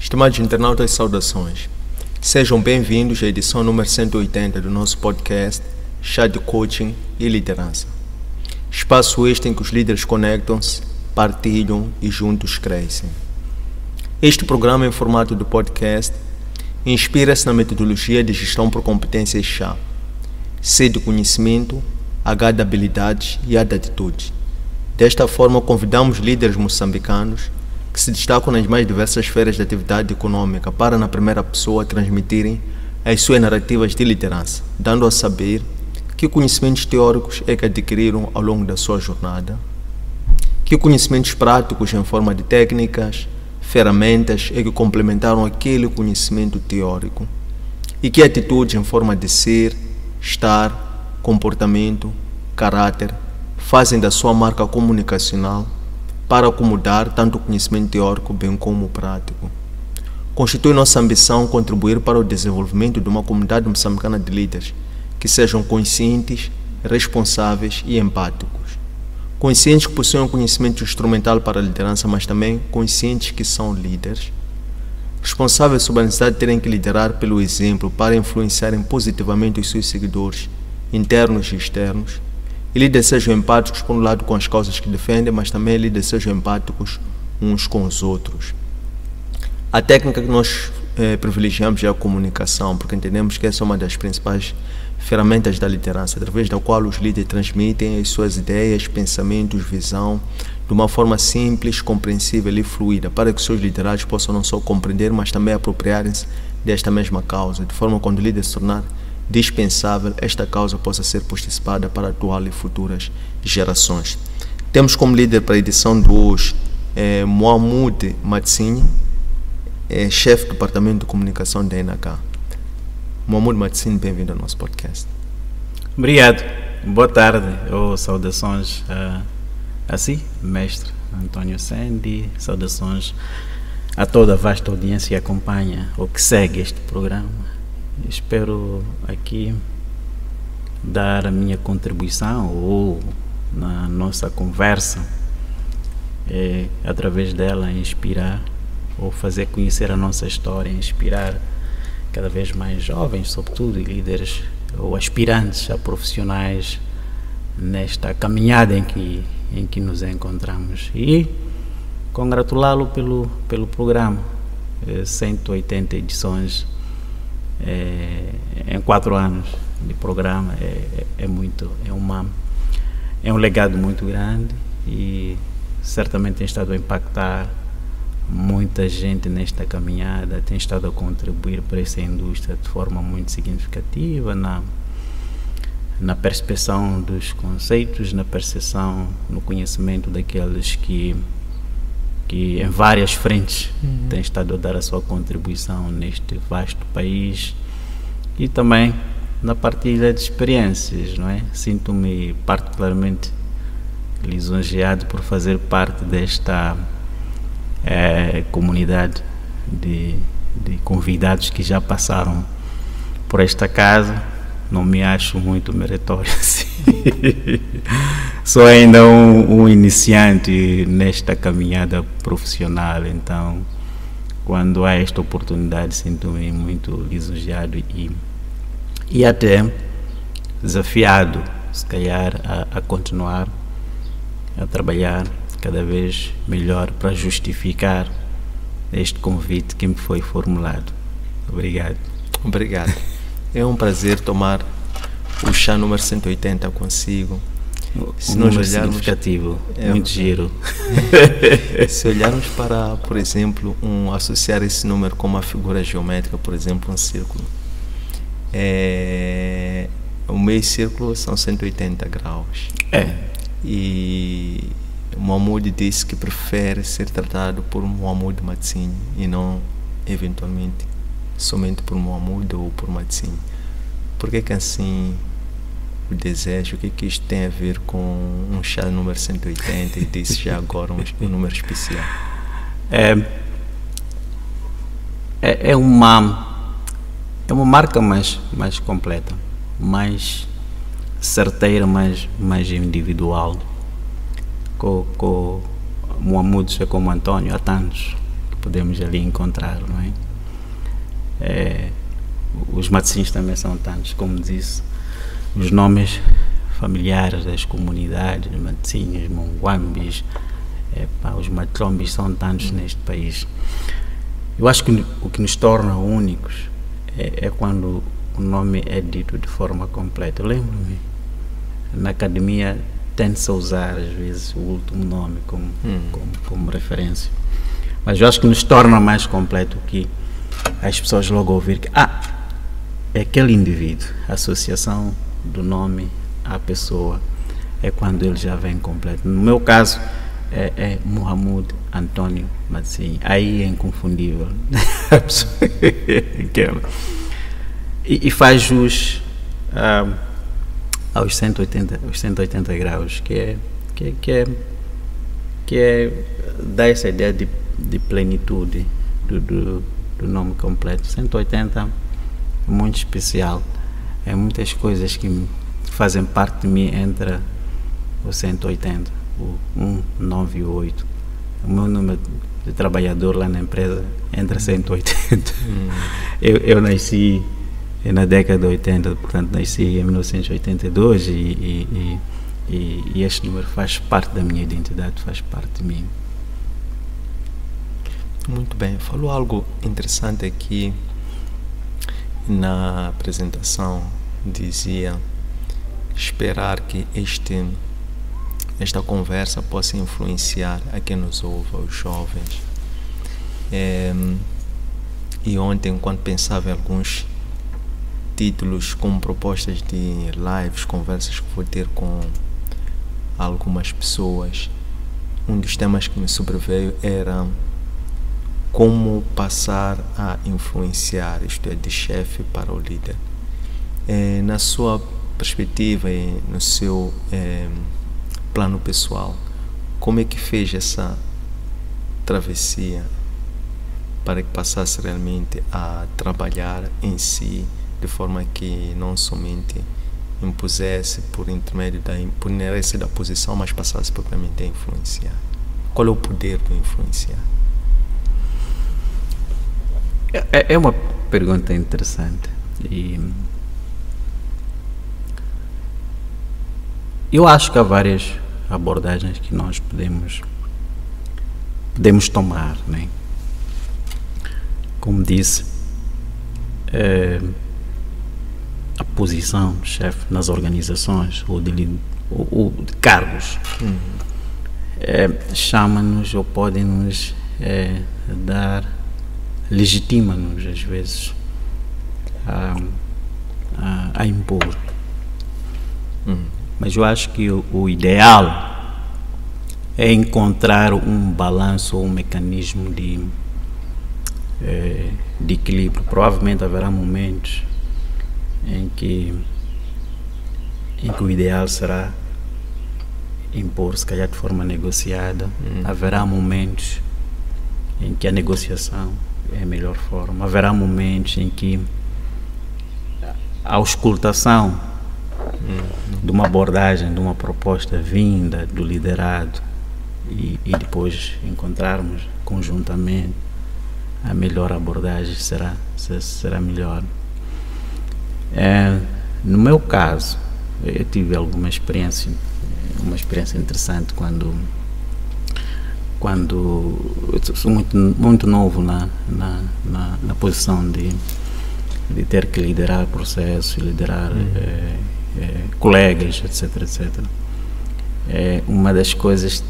Estimados internautas, saudações. Sejam bem-vindos à edição número 180 do nosso podcast Chá de Coaching e Liderança. Espaço este em que os líderes conectam-se, partilham e juntos crescem. Este programa em formato de podcast inspira-se na metodologia de gestão por competências chá. C de conhecimento, H de habilidades e A de atitudes. Desta forma, convidamos líderes moçambicanos que se destacam nas mais diversas esferas de atividade econômica para, na primeira pessoa, transmitirem as suas narrativas de liderança, dando a saber que conhecimentos teóricos é que adquiriram ao longo da sua jornada, que conhecimentos práticos em forma de técnicas, ferramentas é que complementaram aquele conhecimento teórico e que atitudes em forma de ser, estar, comportamento, caráter fazem da sua marca comunicacional para acomodar tanto o conhecimento teórico bem como o prático. Constitui nossa ambição contribuir para o desenvolvimento de uma comunidade moçambicana de líderes que sejam conscientes, responsáveis e empáticos. Conscientes que possuem um conhecimento instrumental para a liderança, mas também conscientes que são líderes. Responsáveis sobre a necessidade de terem que liderar pelo exemplo para influenciarem positivamente os seus seguidores, internos e externos. E líderes sejam empáticos, por um lado, com as causas que defendem, mas também líderes sejam empáticos uns com os outros. A técnica que nós privilegiamos é a comunicação, porque entendemos que essa é uma das principais ferramentas da liderança, através da qual os líderes transmitem as suas ideias, pensamentos, visão, de uma forma simples, compreensível e fluida, para que os seus liderados possam não só compreender, mas também apropriarem-se desta mesma causa, de forma que quando o líder se tornar dispensável, esta causa possa ser participada para atual e futuras gerações. Temos como líder para a edição de hoje Mohamed Matsinyi, chefe do departamento de comunicação da NK. Mohamed Matsinyi, bem-vindo ao nosso podcast. Obrigado, boa tarde, saudações a si, mestre António Sandy, saudações a toda a vasta audiência que acompanha ou que segue este programa. Espero aqui dar a minha contribuição ou na nossa conversa, através dela inspirar ou fazer conhecer a nossa história, inspirar cada vez mais jovens, sobretudo, e líderes ou aspirantes a profissionais nesta caminhada em que nos encontramos. E congratulá-lo pelo programa, 180 edições em 4 anos de programa, é um legado muito grande e certamente tem estado a impactar muita gente nesta caminhada, tem estado a contribuir para essa indústria de forma muito significativa na percepção dos conceitos, na percepção, no conhecimento daqueles que em várias frentes tem estado a dar a sua contribuição neste vasto país e também na partilha de experiências, não é? Sinto-me particularmente lisonjeado por fazer parte desta comunidade de convidados que já passaram por esta casa. Não me acho muito meritório assim. Sou ainda um iniciante nesta caminhada profissional, então quando há esta oportunidade sinto-me muito lisonjeado e até desafiado, se calhar, a continuar a trabalhar cada vez melhor para justificar este convite que me foi formulado. Obrigado. Obrigado. É um prazer tomar o chá número 180 consigo. Se nós olharmos, significativo, muito giro. Se olharmos para, por exemplo, associar esse número com uma figura geométrica, por exemplo, um círculo. O meio círculo são 180 graus. E Mohamed disse que prefere ser tratado por Mohamed Matsinyi e não, eventualmente, somente por Mohamed ou por Matsinyi. Por que assim o desejo? O que isto tem a ver com um chá número 180 e disse já agora um número especial? É uma marca mais completa, mais certeira, mais individual. Com Mohamed, como António, há tantos que podemos ali encontrar, não é? Os Matosinhos também são tantos, como disse, os nomes familiares das comunidades, Matosinhos, Monguambis, os Matlombis são tantos neste país. Eu acho que o que nos torna únicos é quando o nome é dito de forma completa. Eu lembro-me, na academia tende-se a usar às vezes o último nome como referência, mas eu acho que nos torna mais completo que as pessoas logo ouvir que é aquele indivíduo, a associação do nome à pessoa é quando ele já vem completo. No meu caso é Mohamed Antônio Matsinho, aí é inconfundível. E faz jus aos 180 graus, que dá essa ideia de plenitude do nome completo. 180 é muito especial, é muitas coisas que fazem parte de mim entre o 180, o 198 e o 8. O meu número de trabalhador lá na empresa entre 180. Eu nasci na década de 80, portanto nasci em 1982 e este número faz parte da minha identidade, faz parte de mim. Muito bem, falou algo interessante aqui na apresentação, dizia esperar que esta conversa possa influenciar a quem nos ouve, aos jovens. E ontem, quando pensava em alguns títulos como propostas de lives, conversas que vou ter com algumas pessoas, um dos temas que me sobreveio era como passar a influenciar, isto é, de chefe para o líder. Na sua perspectiva e no seu plano pessoal, como é que fez essa travessia para que passasse realmente a trabalhar em si, de forma que não somente impusesse por inerência da posição, mas passasse propriamente a influenciar? Qual é o poder do influenciar? É uma pergunta interessante e eu acho que há várias abordagens que nós podemos tomar, né? Como disse, a posição de chefe nas organizações ou de cargos chama-nos ou podem-nos legitima-nos às vezes a impor. Mas eu acho que o ideal é encontrar um balanço ou um mecanismo de equilíbrio. Provavelmente haverá momentos em que o ideal será impor, se calhar de forma negociada. Haverá momentos em que a negociação é a melhor forma. Haverá momentos em que a auscultação de uma abordagem, de uma proposta vinda do liderado e depois encontrarmos conjuntamente a melhor abordagem será melhor. No meu caso, eu tive uma experiência interessante quando eu sou muito novo na posição de ter que liderar processos, liderar colegas, etc. Uma das coisas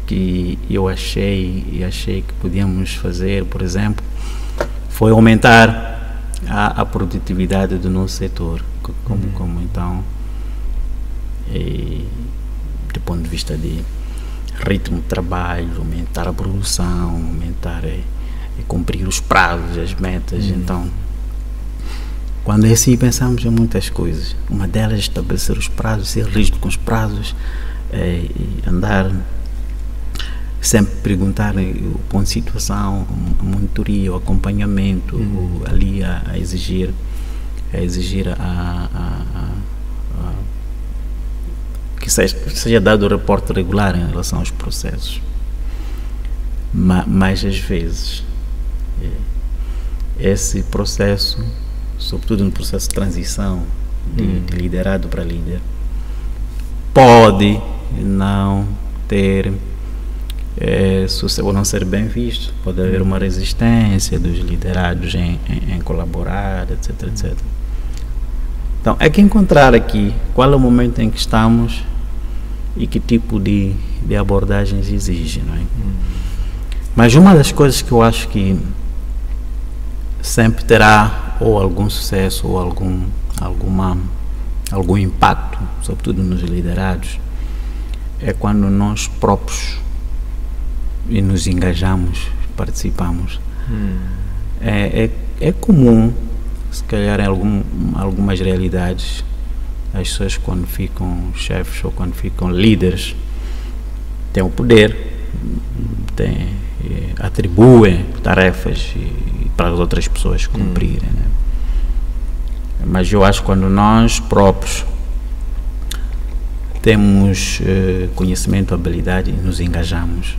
que eu achei que podíamos fazer, por exemplo, foi aumentar a produtividade do nosso setor, como então, do ponto de vista de ritmo de trabalho, aumentar a produção, aumentar e cumprir os prazos, as metas. Então, quando é assim, pensamos em muitas coisas. Uma delas é estabelecer os prazos, ser rígido com os prazos, e andar sempre perguntar o ponto de situação, a monitoria, o acompanhamento, ali a exigir que seja dado o reporte regular em relação aos processos. Mas às vezes Esse processo, sobretudo no processo de transição de liderado para líder, pode não ter ou não ser bem visto, pode haver uma resistência dos liderados em colaborar, etc, etc. Então, é que encontrar aqui qual é o momento em que estamos e que tipo de abordagens exige, não é? Mas uma das coisas que eu acho que sempre terá ou algum sucesso ou algum impacto, sobretudo nos liderados, é quando nós próprios nos engajamos, participamos. É comum, se calhar em algumas realidades, as pessoas quando ficam chefes ou quando ficam líderes têm o poder, atribuem tarefas para as outras pessoas cumprirem, né? Mas eu acho que quando nós próprios temos conhecimento, habilidade e nos engajamos,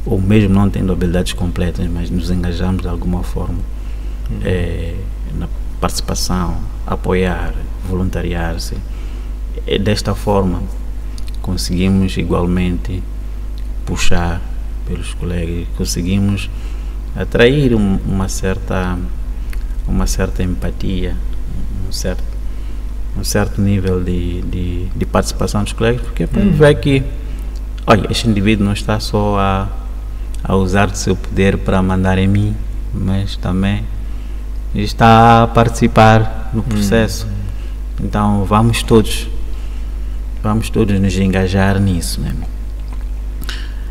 ou mesmo não tendo habilidades completas, mas nos engajamos de alguma forma na participação, apoiar, voluntariar-se, desta forma conseguimos igualmente puxar pelos colegas, conseguimos atrair uma certa empatia, um certo nível de participação dos colegas, porque para ver que, olha, este indivíduo não está só a usar do seu poder para mandar em mim, mas também está a participar no processo. Então vamos todos nos engajar nisso, né?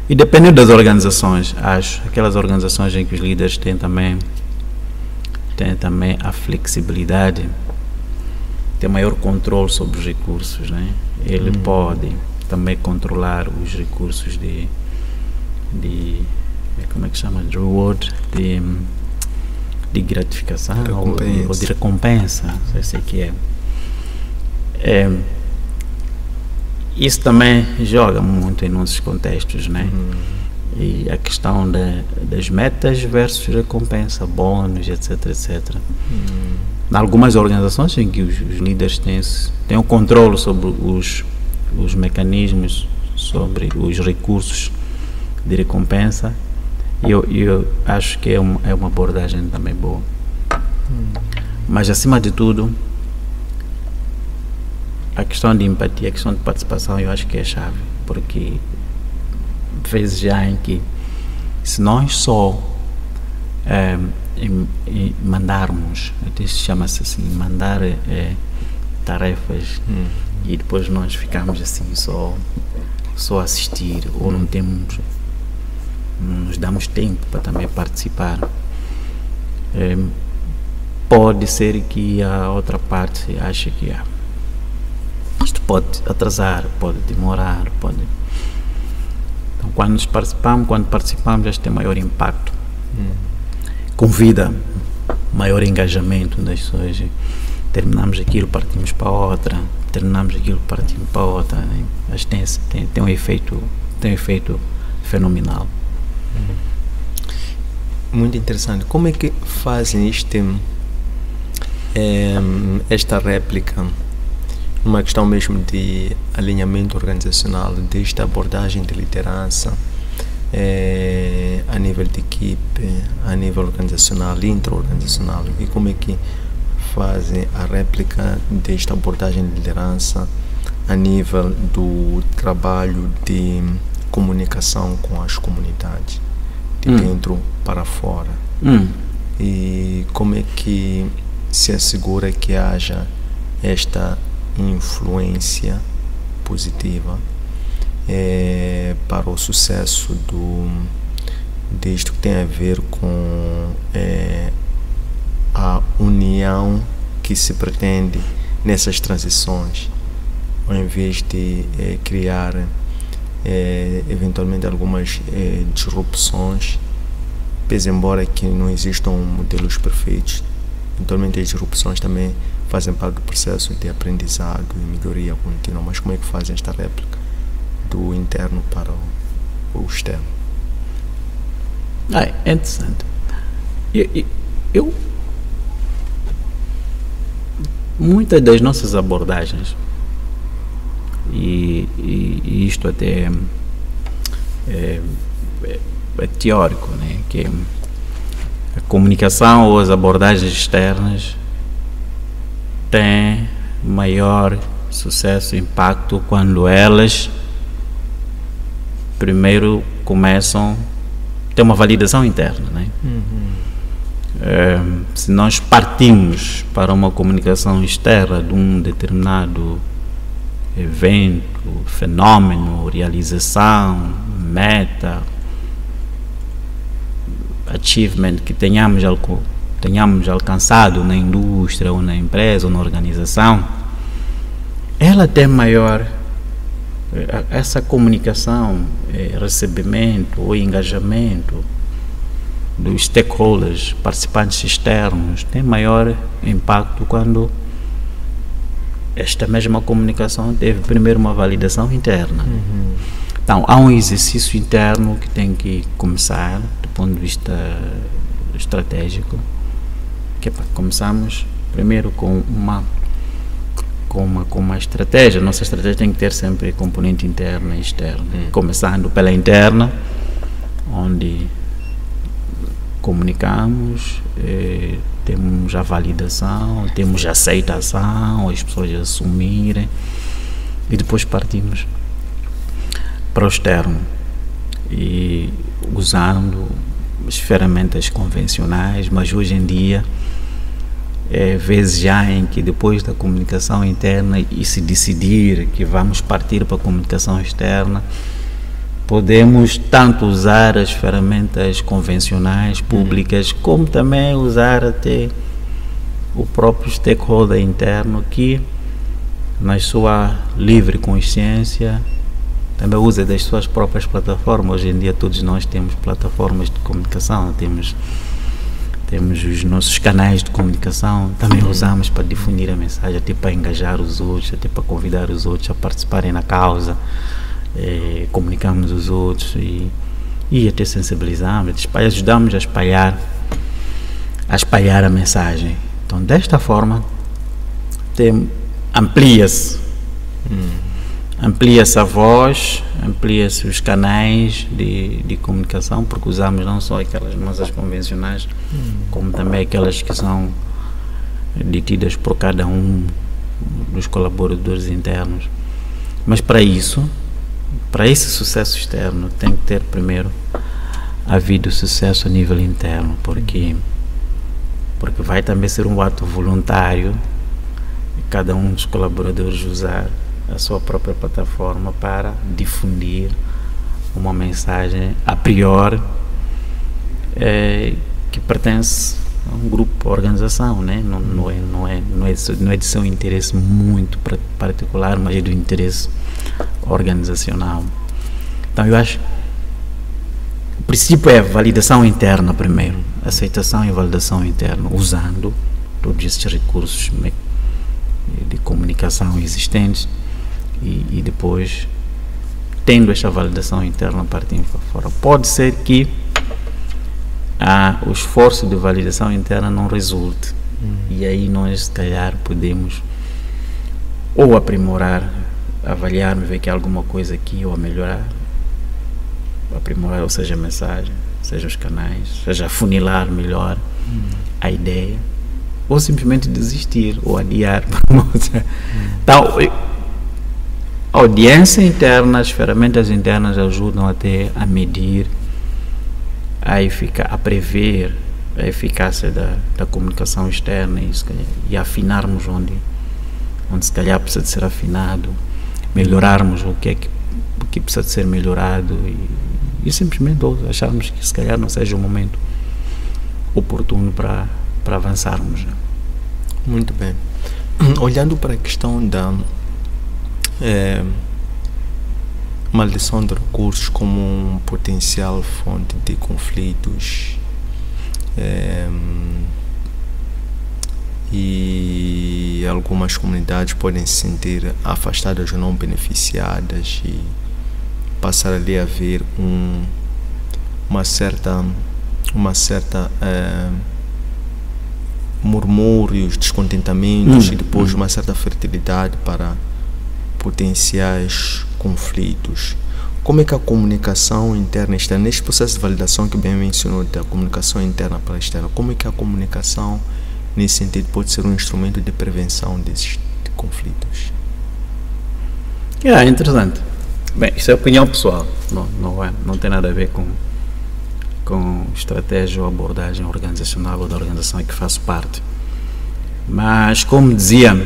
E dependendo das organizações, acho, aquelas organizações em que os líderes têm também a flexibilidade, tem maior controle sobre os recursos, né? Ele pode também controlar os recursos de como é que chama? De reward, de gratificação ou de recompensa, sei que é. Isso também joga muito em nossos contextos, né? E a questão das metas versus recompensa, bônus, etc, etc. Em algumas organizações em que os líderes têm o controle sobre os mecanismos, sobre os recursos de recompensa, eu acho que é uma abordagem também boa. Mas acima de tudo, a questão de empatia, a questão de participação, eu acho que é a chave, porque vezes já em que se nós só mandarmos, até se chama-se assim, mandar tarefas e depois nós ficamos assim só assistir, ou não nos damos tempo para também participar, pode ser que a outra parte ache que isto pode atrasar, pode demorar, pode. Então, quando participamos, já tem maior impacto. Convida maior engajamento das pessoas. Terminamos aquilo, partimos para outra. Terminamos aquilo, partimos para outra. Né? Acho que tem um efeito fenomenal. Muito interessante. Como é que fazem esta réplica, uma questão mesmo de alinhamento organizacional, desta abordagem de liderança a nível de equipe, a nível organizacional, intra-organizacional, e como é que fazem a réplica desta abordagem de liderança a nível do trabalho de comunicação com as comunidades, de dentro para fora, e como é que se assegura que haja esta influência positiva para o sucesso disto que tem a ver com a união que se pretende nessas transições, ao invés de criar eventualmente algumas disrupções, pese embora que não existam modelos perfeitos, eventualmente as disrupções também fazem parte do processo de aprendizado e melhoria contínua. Mas como é que fazem esta réplica do interno para o externo? É interessante. Eu muitas das nossas abordagens, e isto até é teórico, né? Que a comunicação ou as abordagens externas têm maior sucesso e impacto quando elas primeiro começam a ter uma validação interna, né? Se nós partimos para uma comunicação externa de um determinado evento, fenômeno, realização, meta, achievement que tenhamos alcançado na indústria ou na empresa ou na organização, ela tem maior, essa comunicação, recebimento ou engajamento dos stakeholders, participantes externos, tem maior impacto quando esta mesma comunicação teve primeiro uma validação interna. Então, há um exercício interno que tem que começar do ponto de vista estratégico, que é para começarmos primeiro com uma estratégia. Nossa estratégia tem que ter sempre componente interna e externa. Começando pela interna, onde comunicamos, temos a validação, temos a aceitação, as pessoas assumirem, e depois partimos para o externo, e usando as ferramentas convencionais, mas hoje em dia vezes já em que depois da comunicação interna e se decidir que vamos partir para a comunicação externa, podemos tanto usar as ferramentas convencionais, públicas, como também usar até o próprio stakeholder interno, que na sua livre consciência também usa das suas próprias plataformas. Hoje em dia todos nós temos plataformas de comunicação, temos os nossos canais de comunicação, também usamos para difundir a mensagem, até para engajar os outros, até para convidar os outros a participarem na causa. Comunicamos os outros e até sensibilizamos, ajudamos a espalhar a mensagem. Então, desta forma, amplia-se a voz, amplia-se os canais de comunicação, porque usamos não só aquelas nossas convencionais, como também aquelas que são detidas por cada um dos colaboradores internos. Mas para esse sucesso externo, tem que ter primeiro havido sucesso a nível interno, porque vai também ser um ato voluntário de cada um dos colaboradores usar a sua própria plataforma para difundir uma mensagem a priori que pertence a um grupo, a organização, né? Não é de seu interesse muito particular, mas é do interesse organizacional. Então eu acho que o princípio é validação interna primeiro, aceitação e validação interna, usando todos esses recursos de comunicação existentes, e depois, tendo esta validação interna, partindo para fora. Pode ser que o esforço de validação interna não resulte, e aí nós se calhar podemos ou aprimorar, avaliar, ver que há alguma coisa aqui, ou a melhorar, aprimorar, ou seja, a mensagem, seja os canais, seja afunilar melhor a ideia, ou simplesmente desistir ou adiar. Então, a audiência interna, as ferramentas internas ajudam até a medir, a prever a eficácia da comunicação externa e afinarmos onde se calhar precisa de ser afinado, melhorarmos o que precisa de ser melhorado, e simplesmente acharmos que se calhar não seja o momento oportuno para avançarmos. Muito bem. Olhando para a questão da maldição de recursos como um potencial fonte de conflitos, e algumas comunidades podem se sentir afastadas ou não beneficiadas, e passar ali a haver uma certa uma certa murmúrios, descontentamentos e depois uma certa fertilidade para potenciais conflitos. Como é que a comunicação interna e externa, neste processo de validação que bem mencionou, da comunicação interna para a externa, como é que a comunicação, nesse sentido, pode ser um instrumento de prevenção desses conflitos? É interessante. Bem, isso é opinião pessoal, não tem nada a ver com estratégia ou abordagem organizacional ou da organização em que faço parte. Mas, como dizia,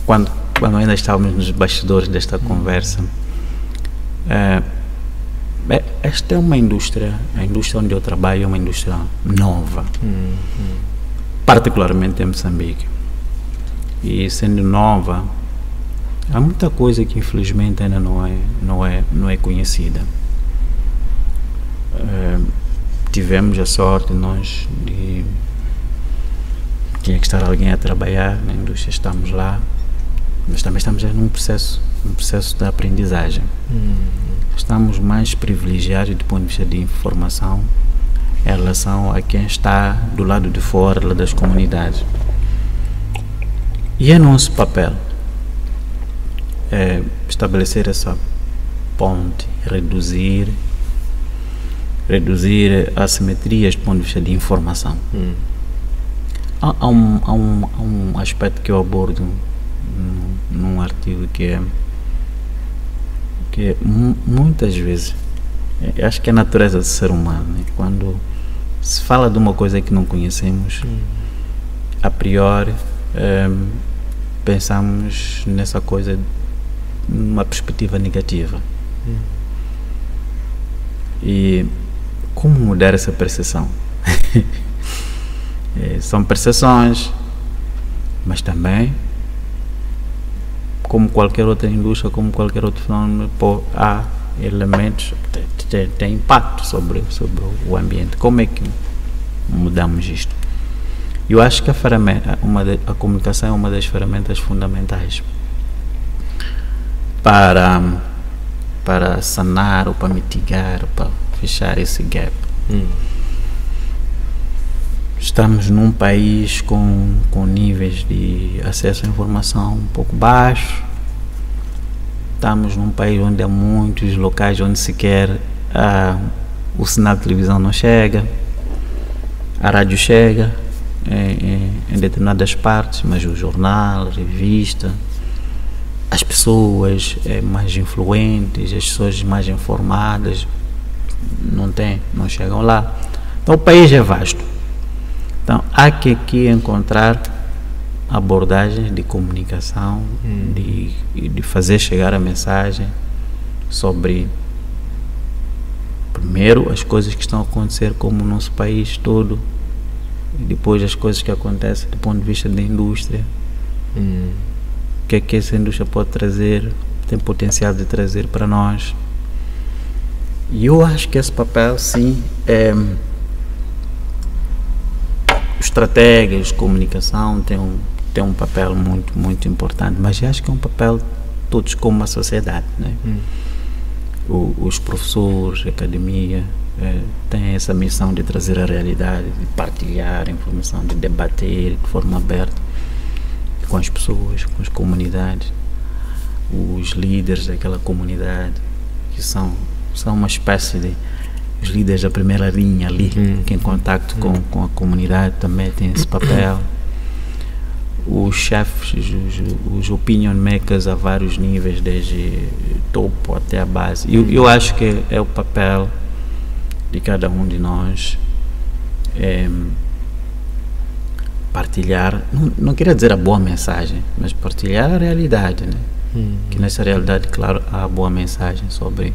quando ainda estávamos nos bastidores desta conversa, esta é uma indústria, a indústria onde eu trabalho é uma indústria nova, particularmente em Moçambique. E sendo nova, há muita coisa que infelizmente ainda não é conhecida. Tivemos a sorte nós de tinha que estar alguém a trabalhar na indústria, estamos lá, mas também estamos num processo de aprendizagem. Estamos mais privilegiados do ponto de vista de informação em relação a quem está do lado de fora das comunidades. E é nosso papel estabelecer essa ponte, reduzir assimetrias do ponto de vista de informação. Há um aspecto que eu abordo num artigo que é muitas vezes, acho que é a natureza do ser humano, né? Quando se fala de uma coisa que não conhecemos, a priori pensamos nessa coisa numa perspectiva negativa. E como mudar essa percepção? São percepções, mas também, como qualquer outra indústria, como qualquer outro fenômeno, há elementos que têm impacto sobre o ambiente. Como é que mudamos isto? Eu acho que a comunicação é uma das ferramentas fundamentais para sanar ou para mitigar, ou para fechar esse gap. Estamos num país com níveis de acesso à informação um pouco baixos. Estamos num país onde há muitos locais onde sequer o sinal de televisão não chega, a rádio chega em determinadas partes, mas o jornal, a revista, as pessoas mais influentes, as pessoas mais informadas não chegam lá. Então o país é vasto. Então há que aqui encontrar abordagens de comunicação, de fazer chegar a mensagem sobre, primeiro, as coisas que estão a acontecer como o nosso país todo, e depois as coisas que acontecem do ponto de vista da indústria. O que é que essa indústria pode trazer, tem potencial de trazer para nós. E eu acho que esse papel, sim, estratégias de comunicação tem um papel muito, muito importante, mas eu acho que é um papel todos como uma sociedade, né? Os professores, a academia têm essa missão de trazer a realidade, de partilhar a informação, de debater de forma aberta com as pessoas, com as comunidades, os líderes daquela comunidade, que são uma espécie de os líderes da primeira linha ali, que em contacto com a comunidade também tem esse papel. Os chefes, os opinion makers a vários níveis, desde topo até a base. Eu acho que é o papel de cada um de nós partilhar, não queria dizer a boa mensagem, mas partilhar a realidade, né? Que nessa realidade, claro, há boa mensagem sobre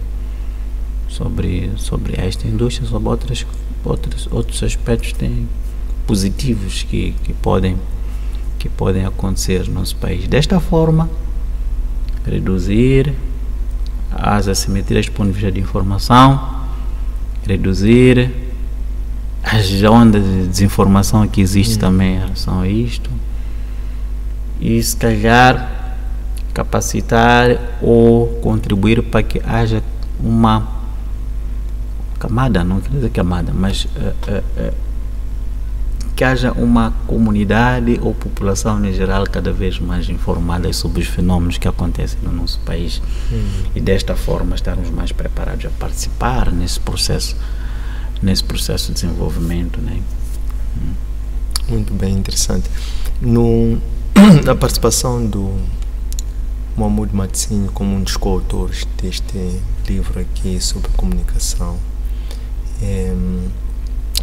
esta indústria, sobre outros aspectos positivos que podem acontecer no nosso país. Desta forma, reduzir as assimetrias do ponto de vista de informação, reduzir as ondas de desinformação que existe também em relação a isto, e se calhar capacitar ou contribuir para que haja camada, não quer dizer camada, mas que haja uma comunidade ou população em geral cada vez mais informada sobre os fenómenos que acontecem no nosso país e desta forma estarmos mais preparados a participar nesse processo de desenvolvimento, né? Muito bem, interessante. Na participação do Mahmoud Matsinho como um dos coautores deste livro aqui sobre comunicação,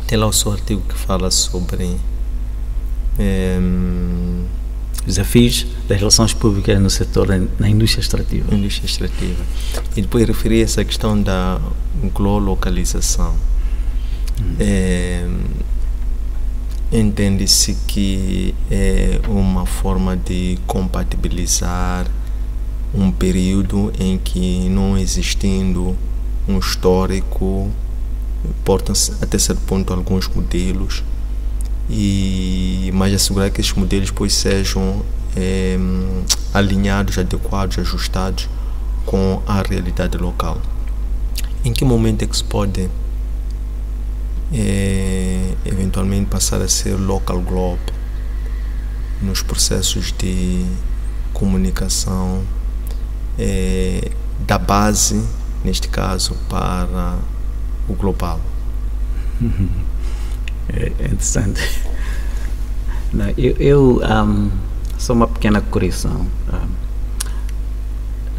tem lá o seu artigo que fala sobre desafios das relações públicas no setor, na indústria extrativa. E depois referir essa questão da globalização. Entende-se que é uma forma de compatibilizar um período em que, não existindo um histórico, portam-se até certo ponto alguns modelos, mas assegurar que esses modelos depois sejam alinhados, adequados, ajustados com a realidade local. Em que momento é que se pode eventualmente passar a ser local globe nos processos de comunicação, da base, neste caso, para o global? É interessante. Não, eu só uma pequena correção.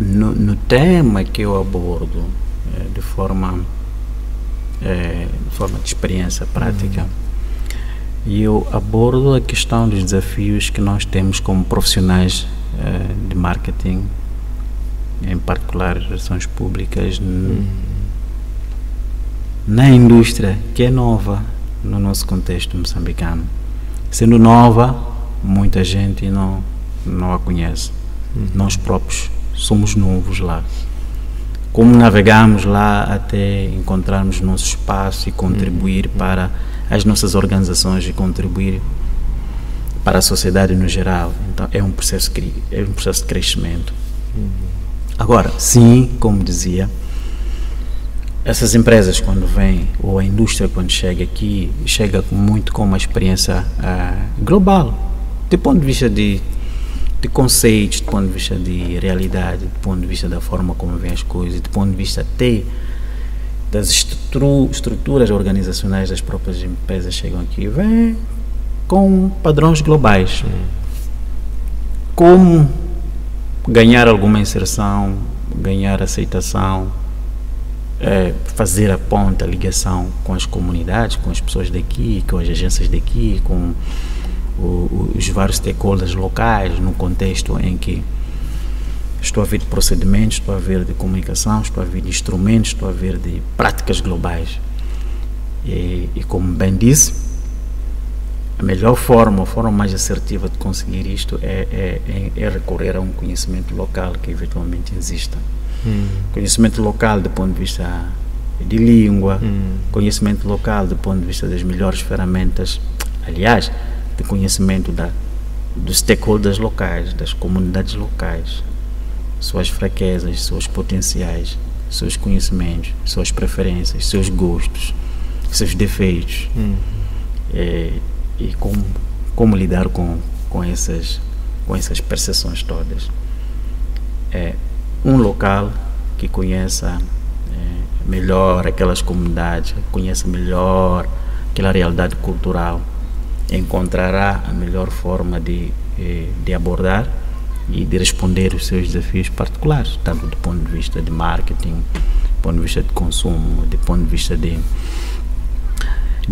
No tema que eu abordo de forma de experiência prática, eu abordo a questão dos desafios que nós temos como profissionais de marketing, em particular relações públicas, na indústria que é nova no nosso contexto moçambicano. Sendo nova, muita gente não a conhece. Nós próprios somos novos lá. Como navegamos lá até encontrarmos nosso espaço e contribuir para as nossas organizações e contribuir para a sociedade no geral. Então é um processo de crescimento. Agora, sim, como dizia, essas empresas quando vêm, ou a indústria quando chega aqui, chega muito com uma experiência global, do ponto de vista de conceitos, do ponto de vista de realidade, do ponto de vista da forma como vêm as coisas, do ponto de vista até das estruturas organizacionais das próprias empresas chegam aqui, vêm com padrões globais. Como ganhar alguma inserção, ganhar aceitação, fazer a ponta, a ligação com as comunidades, com as pessoas daqui, com as agências daqui, com os vários stakeholders locais, no contexto em que estou a ver de procedimentos, estou a ver de comunicação, estou a ver de instrumentos, estou a ver de práticas globais. E como bem disse, a melhor forma, a forma mais assertiva de conseguir isto é recorrer a um conhecimento local que eventualmente exista. Conhecimento local do ponto de vista de língua, conhecimento local do ponto de vista das melhores ferramentas, aliás, de conhecimento dos stakeholders locais, das comunidades locais, suas fraquezas, seus potenciais, seus conhecimentos, suas preferências, seus gostos, seus defeitos, e como lidar com essas percepções todas. Um local que conheça melhor aquelas comunidades, conheça melhor aquela realidade cultural, encontrará a melhor forma de abordar e de responder os seus desafios particulares, tanto do ponto de vista de marketing, do ponto de vista de consumo, do ponto de vista de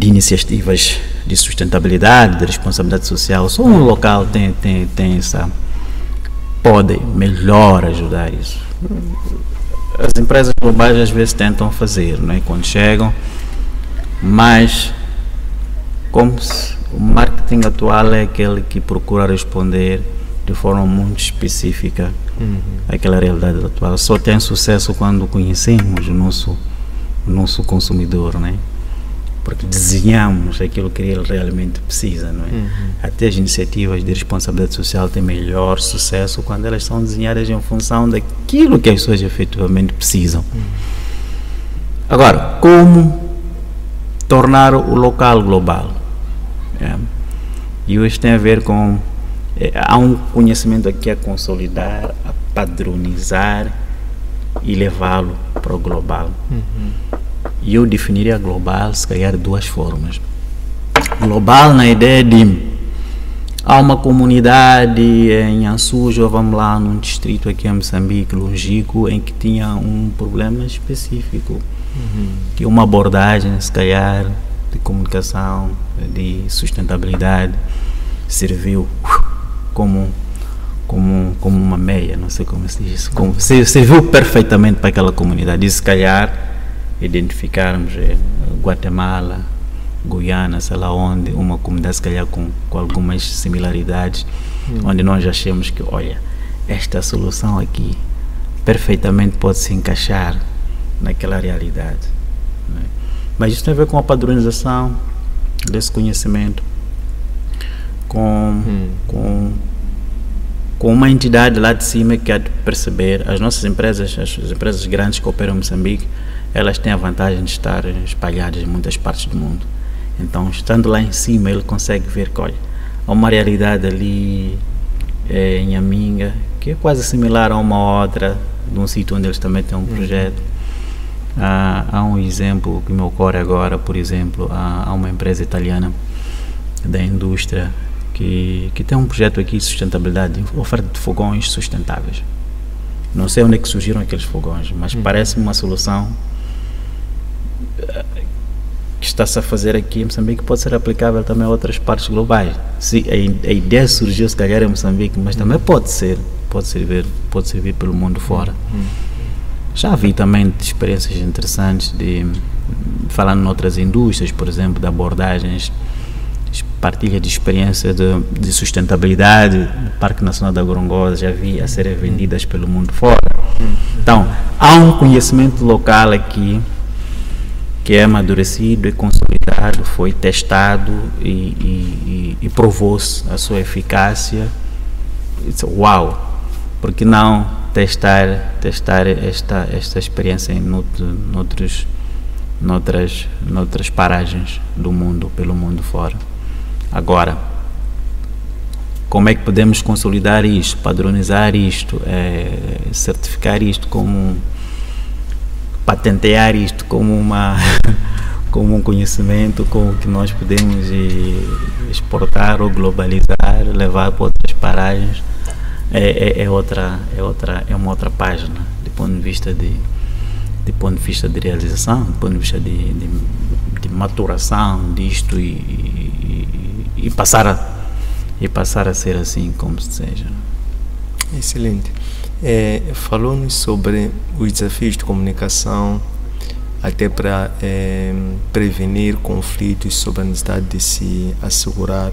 iniciativas de sustentabilidade, de responsabilidade social. Só um local tem essa, pode melhor ajudar isso. As empresas globais às vezes tentam fazer, não é? Quando chegam, mas como o marketing atual é aquele que procura responder de forma muito específica àquela realidade atual. Só tem sucesso quando conhecemos o nosso consumidor, não é? Porque desenhamos aquilo que ele realmente precisa, não é? Até as iniciativas de responsabilidade social têm melhor sucesso quando elas são desenhadas em função daquilo que as pessoas efetivamente precisam. Agora, como tornar o local global? E isso tem a ver com... há um conhecimento aqui a consolidar, a padronizar e levá-lo para o global. E eu definiria global, se calhar, de duas formas. Global na ideia de há uma comunidade em Ansujo, vamos lá, num distrito aqui em Moçambique, longínquo, em que tinha um problema específico, que uma abordagem, se calhar, de comunicação, de sustentabilidade, serviu como uma meia, não sei como se diz, serviu perfeitamente para aquela comunidade. E se calhar identificarmos Guatemala, Guiana, sei lá onde, uma comunidade se calhar com algumas similaridades, onde nós achamos que, olha, esta solução aqui perfeitamente pode se encaixar naquela realidade, né? Mas isso tem a ver com a padronização desse conhecimento, com uma entidade lá de cima que há de perceber. As nossas empresas, as empresas grandes que operam em Moçambique, elas têm a vantagem de estar espalhadas em muitas partes do mundo. Então, estando lá em cima, ele consegue ver que, olha, há uma realidade ali em Aminga, que é quase similar a uma outra, de um sítio onde eles também têm um projeto. Há um exemplo que me ocorre agora, por exemplo, há uma empresa italiana da indústria que tem um projeto aqui de sustentabilidade, oferta de fogões sustentáveis. Não sei onde é que surgiram aqueles fogões, mas parece-me uma solução que está-se a fazer aqui em Moçambique, pode ser aplicável também a outras partes globais. Se a ideia surgiu, se calhar, em Moçambique, mas também pode servir pelo mundo fora. Já vi também experiências interessantes falando em outras indústrias, por exemplo, de abordagens, partilha de experiência de sustentabilidade no Parque Nacional da Gorongosa, já vi a serem vendidas pelo mundo fora. Então, há um conhecimento local aqui que é amadurecido e consolidado, foi testado e provou-se a sua eficácia. Uau! Por que não testar esta experiência em noutras paragens do mundo, pelo mundo fora? Agora, como é que podemos consolidar isto, padronizar isto, certificar isto patentear isto como um conhecimento com que nós podemos exportar ou globalizar, levar para outras paragens? É uma outra página, do ponto de vista de realização, do ponto de vista de maturação disto e passar a ser assim como se seja. Excelente. Falou-nos sobre os desafios de comunicação, até para prevenir conflitos, sobre a necessidade de se assegurar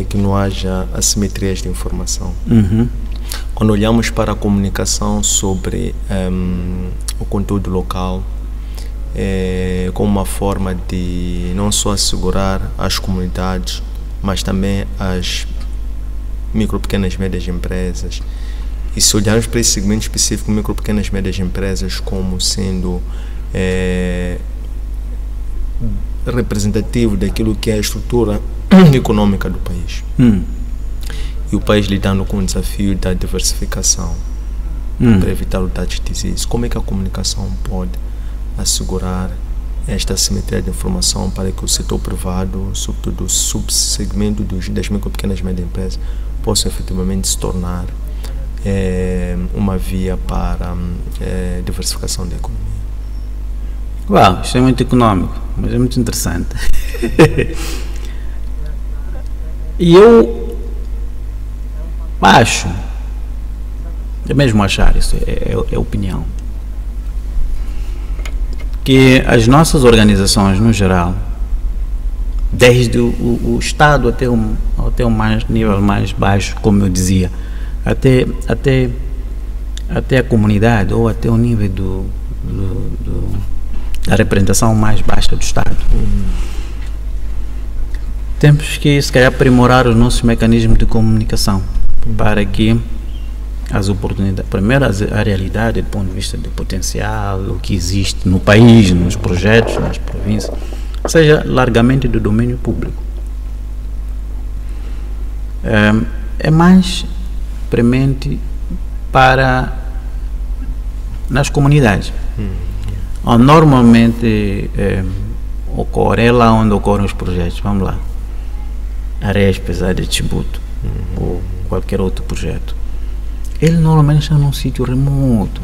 que não haja assimetrias de informação. Quando olhamos para a comunicação sobre o conteúdo local, como uma forma de não só assegurar as comunidades, mas também as micro, pequenas e médias empresas. E se olharmos para esse segmento específico, micro, pequenas e médias empresas, como sendo representativo daquilo que é a estrutura econômica do país. E o país lidando com o desafio da diversificação para evitar o tax disease. Como é que a comunicação pode assegurar esta assimetria de informação para que o setor privado, sobretudo o subsegmento das micro, pequenas e médias empresas, possa efetivamente se tornar uma via para a diversificação da economia? Uau, isto é muito económico, mas é muito interessante. E eu acho, é mesmo achar, isso é opinião, que as nossas organizações, no geral, desde o Estado até o nível mais baixo, como eu dizia, até a comunidade, ou até o nível da representação mais baixa do Estado. Temos que, se calhar, aprimorar os nossos mecanismos de comunicação para que as oportunidades, primeiro a realidade do ponto de vista do potencial, o que existe no país, nos projetos, nas províncias, seja largamente do domínio público. É mais premente para nas comunidades. Normalmente ocorre, é lá onde ocorrem os projetos, vamos lá, areias pesadas de Chibuto, ou qualquer outro projeto. Ele normalmente está num sítio remoto,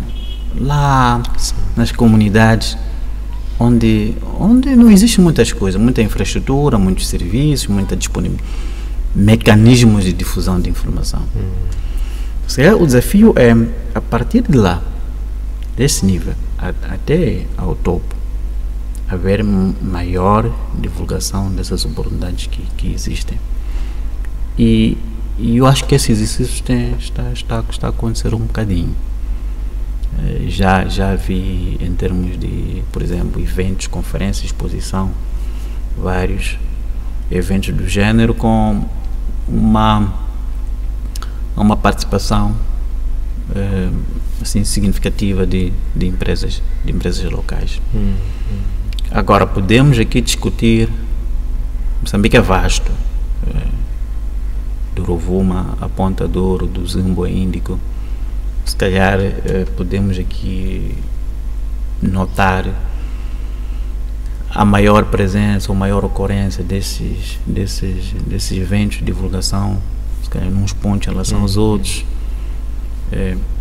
lá nas comunidades, onde não existe muitas coisas, muita infraestrutura, muitos serviços, muita disponibilidade, mecanismos de difusão de informação. O desafio é, a partir de lá, desse nível, até ao topo, haver maior divulgação dessas oportunidades que existem. E eu acho que esse exercício está a acontecer um bocadinho. Já vi em termos de, por exemplo, eventos, conferências, exposição, vários eventos do gênero com uma participação assim, significativa de empresas locais. Agora, podemos aqui discutir, Moçambique é vasto, do Rovuma a Ponta Douro, do Zimbo a Índico. Se calhar podemos aqui notar a maior presença ou maior ocorrência desses eventos de divulgação, se calhar uns pontos em relação aos outros,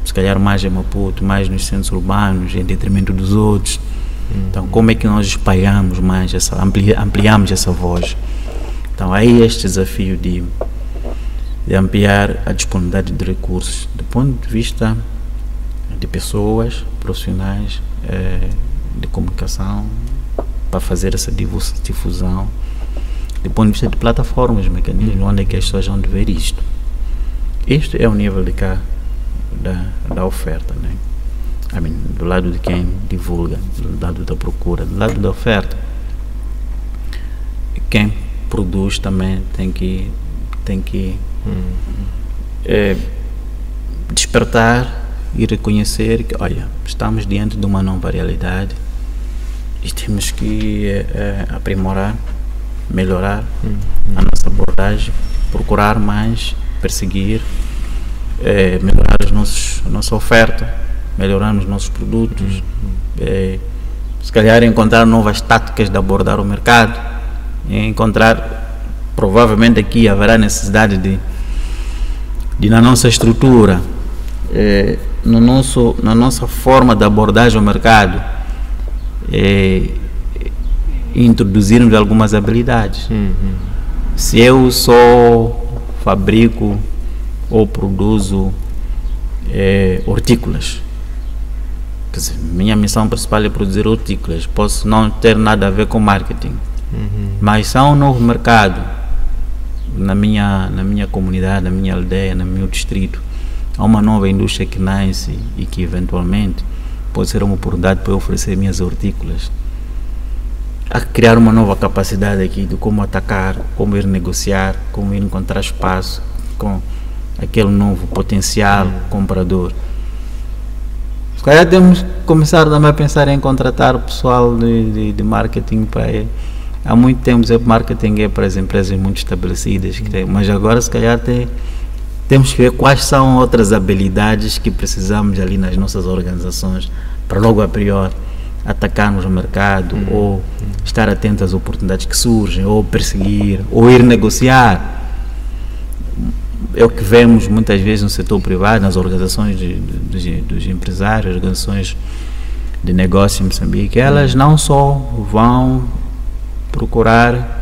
se calhar mais em Maputo, mais nos centros urbanos, em detrimento dos outros. Então, como é que nós espalhamos mais, ampliamos essa voz? Então, aí este desafio de ampliar a disponibilidade de recursos, do ponto de vista de pessoas, profissionais, de comunicação, para fazer essa difusão, do ponto de vista de plataformas, mecanismos, onde é que as pessoas vão ver isto. Este é o nível de cá da oferta, né? Do lado de quem divulga, do lado da procura, do lado da oferta. Quem produz também tem que despertar e reconhecer que, olha, estamos diante de uma nova realidade e temos que aprimorar, melhorar a nossa abordagem, procurar mais, perseguir, melhorar a nossa oferta, melhorar os nossos produtos, se calhar encontrar novas táticas de abordar o mercado, provavelmente aqui haverá necessidade de na nossa estrutura, na nossa forma de abordagem ao mercado, introduzirmos algumas habilidades. Se eu só fabrico ou produzo hortícolas, quer dizer, minha missão principal é produzir hortícolas, posso não ter nada a ver com marketing, mas há um novo mercado na minha comunidade, na minha aldeia, no meu distrito. Há uma nova indústria que nasce e que eventualmente pode ser uma oportunidade para eu oferecer minhas hortícolas. Há que criar uma nova capacidade aqui de como atacar, como ir negociar, como ir encontrar espaço com aquele novo potencial comprador. Se calhar temos que começar também a pensar em contratar o pessoal de marketing para... Há muito tempo o marketing é para as empresas muito estabelecidas, mas agora se calhar temos que ver quais são outras habilidades que precisamos ali nas nossas organizações para logo a priori atacarmos o mercado, ou estar atento às oportunidades que surgem, ou perseguir, ou ir negociar. É o que vemos muitas vezes no setor privado, nas organizações dos empresários, organizações de negócio em Moçambique. Elas não só vão procurar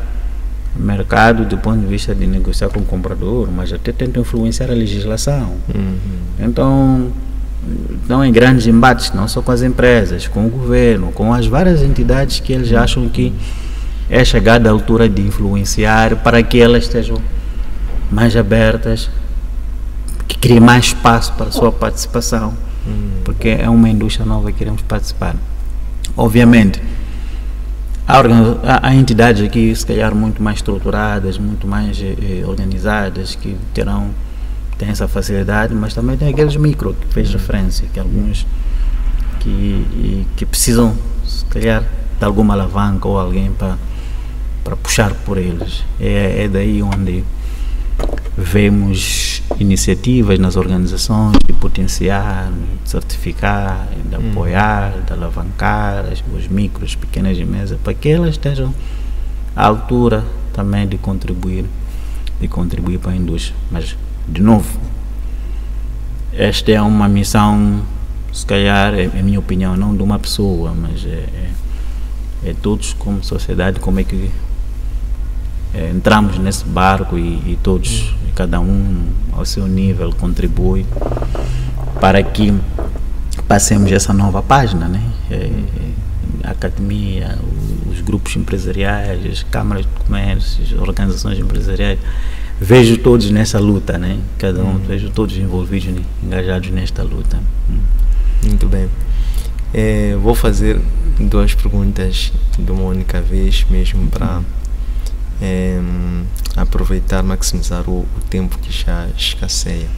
mercado do ponto de vista de negociar com o comprador, mas até tentam influenciar a legislação. Então, estão em grandes embates, não só com as empresas, com o governo, com as várias entidades que eles acham que é chegada a altura de influenciar para que elas estejam mais abertas, que criem mais espaço para a sua participação, porque é uma indústria nova que queremos participar. Obviamente, há entidades aqui, se calhar, muito mais estruturadas, muito mais organizadas, que terão têm essa facilidade, mas também tem aqueles micro que fez referência, que alguns que precisam, se calhar, de alguma alavanca ou alguém para puxar por eles. É daí onde vemos iniciativas nas organizações de potenciar, de certificar, de apoiar, de alavancar os micros, pequenas empresas, para que elas estejam à altura também de contribuir para a indústria. Mas, de novo, esta é uma missão, se calhar, é a minha opinião, não de uma pessoa, mas é todos como sociedade, como é que entramos nesse barco e todos, cada um ao seu nível, contribui para que passemos essa nova página, né? A academia, os grupos empresariais, as câmaras de comércio, as organizações empresariais, vejo todos nessa luta, né? Cada um, vejo todos envolvidos, engajados nesta luta. Muito bem. Vou fazer 2 perguntas de uma única vez, mesmo para aproveitar, maximizar o tempo que já escasseia.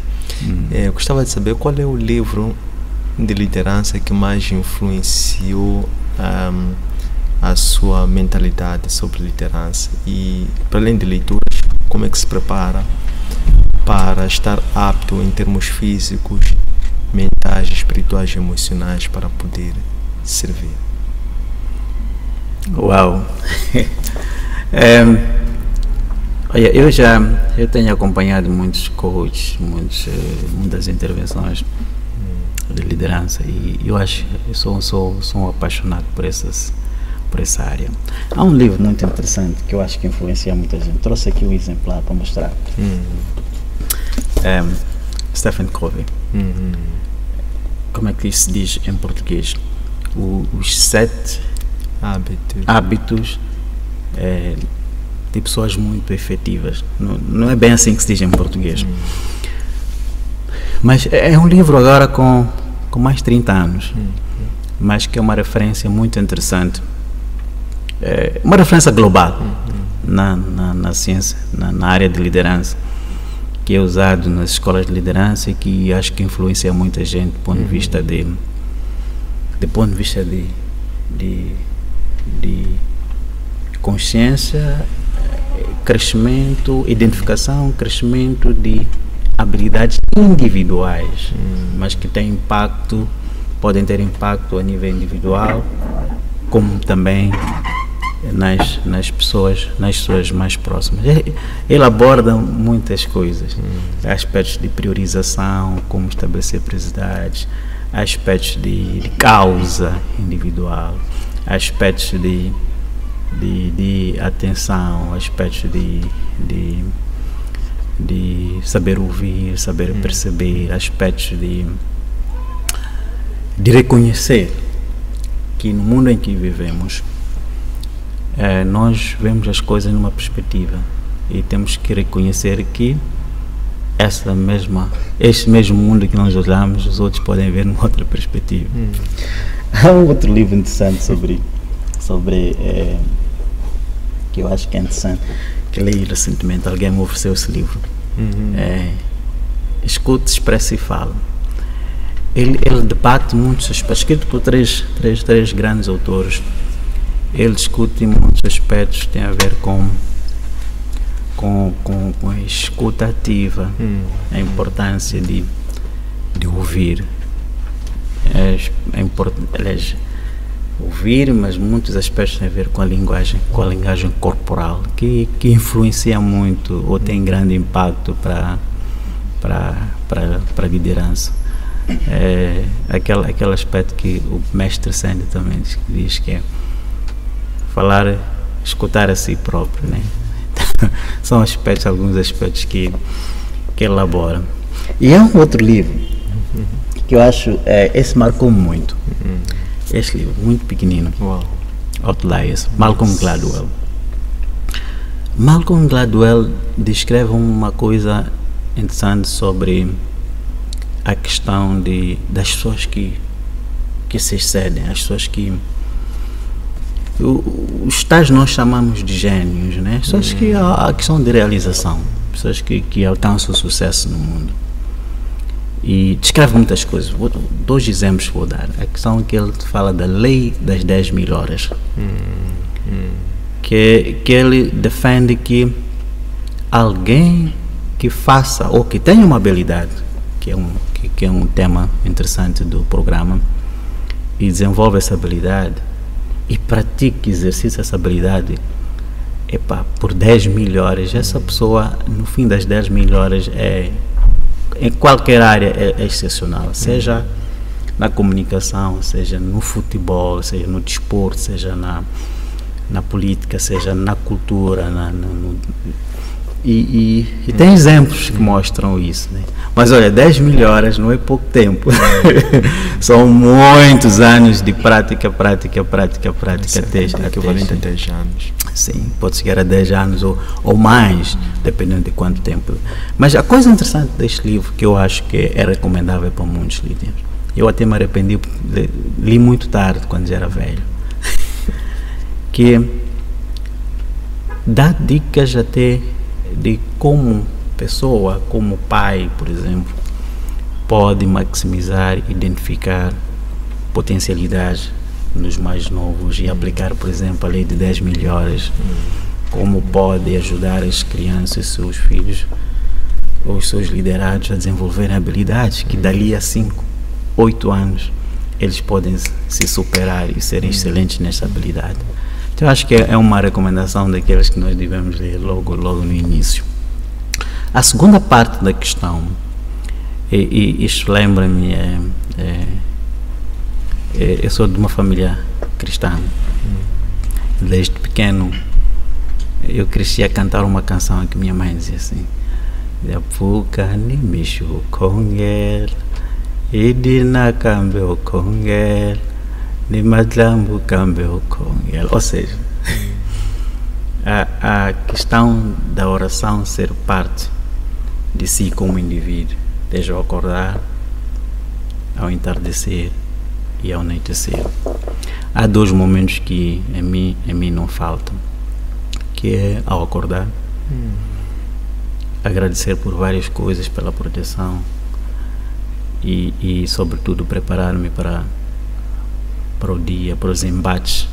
Gostava de saber qual é o livro de liderança que mais influenciou a sua mentalidade sobre liderança, e, para além de leituras, como é que se prepara para estar apto em termos físicos, mentais, espirituais e emocionais para poder servir? Uau! Olha, eu tenho acompanhado muitos coaches, muitas intervenções de liderança, e eu acho, eu sou um apaixonado por essa área. Há um livro muito interessante que eu acho que influencia muita gente. Trouxe aqui um exemplar para mostrar. Stephen Covey. Como é que se diz em português? Os 7 hábitos de pessoas muito efetivas. Não é bem assim que se diz em português. Mas é um livro agora com mais de 30 anos, mas que é uma referência muito interessante. Uma referência global na ciência, na área de liderança, que é usado nas escolas de liderança e que acho que influencia muita gente do ponto de vista de consciência, crescimento, identificação, crescimento de habilidades individuais, mas que podem ter impacto a nível individual, como também nas pessoas mais próximas. Ele aborda muitas coisas, aspectos de priorização, como estabelecer prioridades, aspectos de causa individual, aspectos de atenção, aspectos de saber ouvir, saber perceber, aspectos de reconhecer que no mundo em que vivemos nós vemos as coisas numa perspectiva e temos que reconhecer que este mesmo mundo que nós olhamos, os outros podem ver numa outra perspectiva. Há um outro livro interessante sobre que eu acho que é interessante, que li recentemente, alguém me ofereceu esse livro. Escute, Expresse e Fala. Ele debate muitos aspectos, escrito por três grandes autores. Ele discute muitos aspectos que têm a ver com a escuta ativa, a importância de ouvir. É importante ouvir, mas muitos aspectos têm a ver com a linguagem corporal, que influencia muito ou tem grande impacto para a liderança. Aquele aspecto que o mestre Sandy também diz que é escutar a si próprio, né? São alguns aspectos que elabora. E há um outro livro que eu acho, esse marcou muito. Esse livro, muito pequenino. Outliers, Malcolm Gladwell. Malcolm Gladwell descreve uma coisa interessante sobre a questão das pessoas que se excedem, as pessoas que os tais nós chamamos de gênios, né? Pessoas que há a questão de realização, pessoas que alcançam o sucesso no mundo. e descreve muitas coisas. Dois exemplos vou dar. A questão que ele fala da lei das 10.000 horas, que ele defende que alguém que faça ou que tenha uma habilidade, que é um tema interessante do programa, e desenvolve essa habilidade e pratique, exercício essa habilidade por 10.000 horas, essa pessoa no fim das 10.000 horas em qualquer área é excepcional, seja na comunicação, seja no futebol, seja no desporto, seja na política, seja na cultura, e tem exemplos que mostram isso, né? Mas olha, 10.000 horas não é pouco tempo. São muitos anos de prática. Equivalente a 10 anos. Sim, pode chegar a 10 anos ou mais, dependendo de quanto tempo. Mas a coisa interessante deste livro, que eu acho que é recomendável para muitos líderes, eu até me arrependi, li muito tarde, quando já era velho, que dá dicas até de como pessoa, como pai, por exemplo, pode maximizar, identificar potencialidades nos mais novos e aplicar, por exemplo, a lei de 10.000 horas, como pode ajudar as crianças, seus filhos ou os seus liderados a desenvolverem habilidades que dali a 5, 8 anos eles podem se superar e serem excelentes nessa habilidade. Então, eu acho que é uma recomendação daquelas que nós devemos ler logo no início. A segunda parte da questão, e isto lembra-me, eu sou de uma família cristã. Desde pequeno eu cresci a cantar uma canção que minha mãe dizia assim: Yapuka ni mishu kongel, idina cambeu kongel, ni madlambu cambeu kongel. Ou seja, a questão da oração ser parte de si como indivíduo, desde ao acordar, ao entardecer e ao anoitecer. Há 2 momentos que a mim não faltam, que é ao acordar, agradecer por várias coisas, pela proteção e sobretudo preparar-me para o dia, para os embates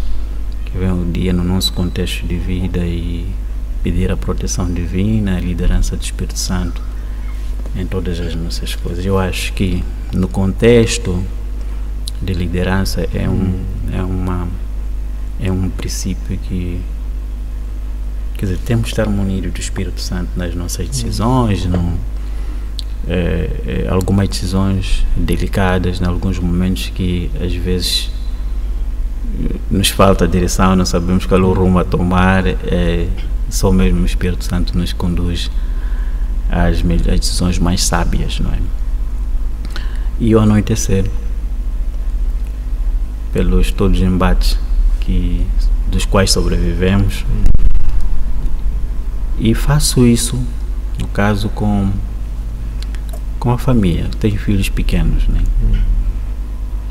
que vem o dia no nosso contexto de vida, e pedir a proteção divina, a liderança do Espírito Santo em todas as nossas coisas. Eu acho que no contexto de liderança é um princípio que, quer dizer, temos de estar munidos do Espírito Santo nas nossas decisões, algumas decisões delicadas, em alguns momentos que às vezes nos falta direção, não sabemos qual é o rumo a tomar, só mesmo o Espírito Santo nos conduz às decisões mais sábias, não é? E ao anoitecer, pelos todos os embates dos quais sobrevivemos, e faço isso, no caso, com a família. Tenho filhos pequenos, né?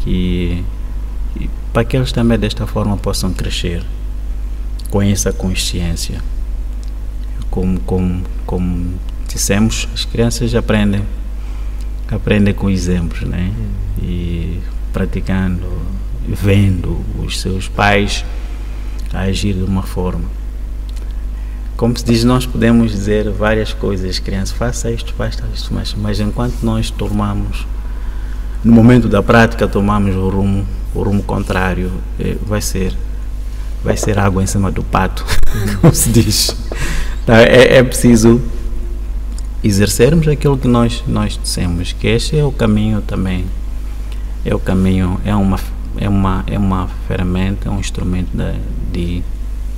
E para que eles também desta forma possam crescer com essa consciência. Como dissemos, as crianças aprendem com exemplos, né? E praticando, vendo os seus pais agir de uma forma. Como se diz, nós podemos dizer várias coisas, crianças, faça isto, mas enquanto nós tomamos, no momento da prática, tomamos o rumo contrário, vai ser água em cima do pato, como se diz. Então, é preciso exercermos aquilo que nós dissemos, que este é o caminho também, é uma ferramenta, é um instrumento de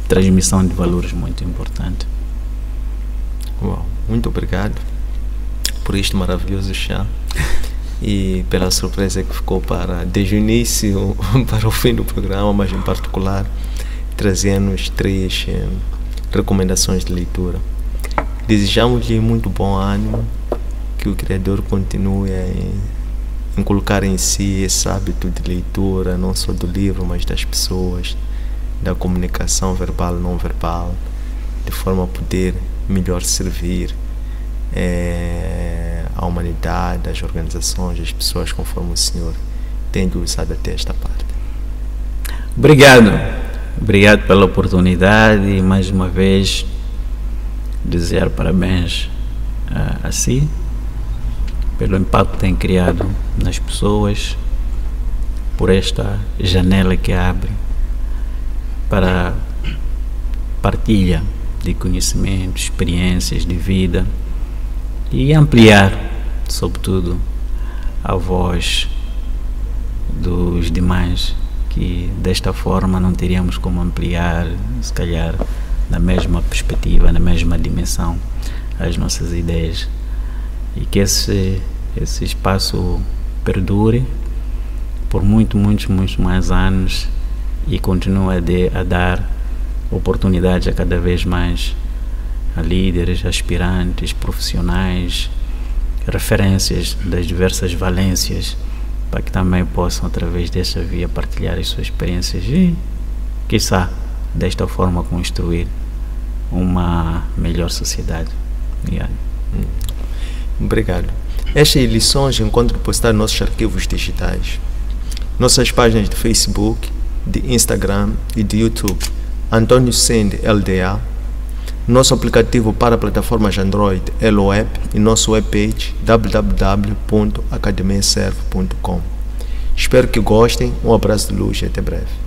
transmissão de valores muito importante. Uau, muito obrigado por este maravilhoso chá e pela surpresa que ficou desde o início para o fim do programa, mas em particular trazendo-nos 3 recomendações de leitura. Desejamos-lhe muito bom ânimo, que o Criador continue a inculcar em si esse hábito de leitura, não só do livro, mas das pessoas, da comunicação verbal e não verbal, de forma a poder melhor servir à humanidade, às organizações, às pessoas conforme o Senhor tem usado até esta parte. Obrigado pela oportunidade e mais uma vez desejar parabéns a si pelo impacto que tem criado nas pessoas, por esta janela que abre para partilha de conhecimento, experiências de vida e ampliar, sobretudo, a voz dos demais, que desta forma não teríamos como ampliar, se calhar, na mesma perspectiva, na mesma dimensão, as nossas ideias, e que esse espaço perdure por muitos mais anos e continue a dar oportunidades a cada vez mais a líderes, aspirantes, profissionais, referências das diversas valências, para que também possam, através dessa via, partilhar as suas experiências e, quiçá, desta forma construir uma melhor sociedade. Obrigado. Estas lições encontram postar nossos arquivos digitais, nossas páginas de Facebook, de Instagram e de YouTube, Antônio Sende LDA, nosso aplicativo para plataformas Android LOApp e nosso webpage www.academiaserve.com. Espero que gostem, um abraço de luz e até breve.